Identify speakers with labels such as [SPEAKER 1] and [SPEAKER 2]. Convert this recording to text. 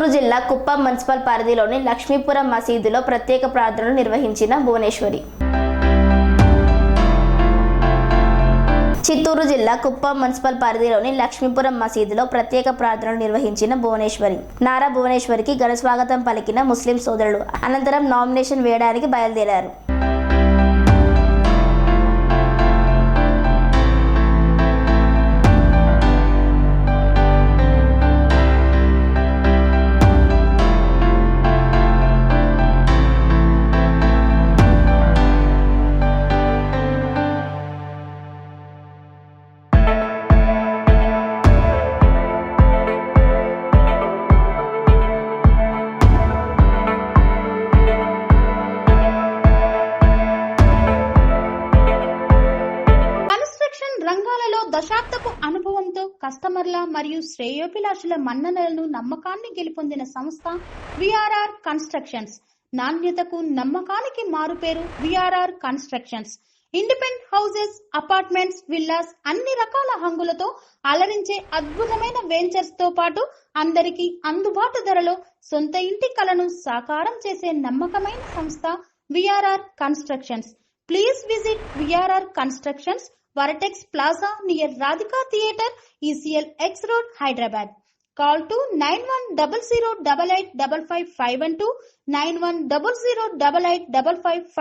[SPEAKER 1] చిత్తూరు జిల్లా కుప్పం మున్సిపల్ పరిధిలోని లక్ష్మీపురం మసీదులో ప్రత్యేక ప్రార్థనలు నిర్వహించిన భువనేశ్వరి. చిత్తూరు జిల్లా కుప్పం మున్సిపల్ పరిధిలోని లక్ష్మీపురం మసీదులో ప్రత్యేక ప్రార్థనలు నిర్వహించిన భువనేశ్వరి. నారా భువనేశ్వరికి ఘన స్వాగతం పలికిన ముస్లిం సోదరులు అనంతరం నామినేషన్ వేయడానికి బయలుదేరారు.
[SPEAKER 2] రంగాలలో దశాబ్దపు అనుభవంతో కస్టమర్ల మరియు శ్రేయోభిలాషుల మన్ననలను నమ్మకాన్ని గెలుపొందిన సంస్థ విఆర్ఆర్ కన్స్ట్రక్షన్స్. నాణ్యతకు నమ్మకానికి మారుపేరు VRR constructions. Independent houses, apartments, villas అన్ని రకాల హంగులతో అలరించే అద్భుతమైన వెంచర్స్ తో పాటు అందరికీ అందుబాటు ధరలో సొంత ఇంటి కలను సాకారం చేసే నమ్మకమైన సంస్థ VRR constructions. Please visit VRR constructions, Varatex Plaza near Radhika Theatre, ECL X Road, Hyderabad. Call to 9100885551 91008855.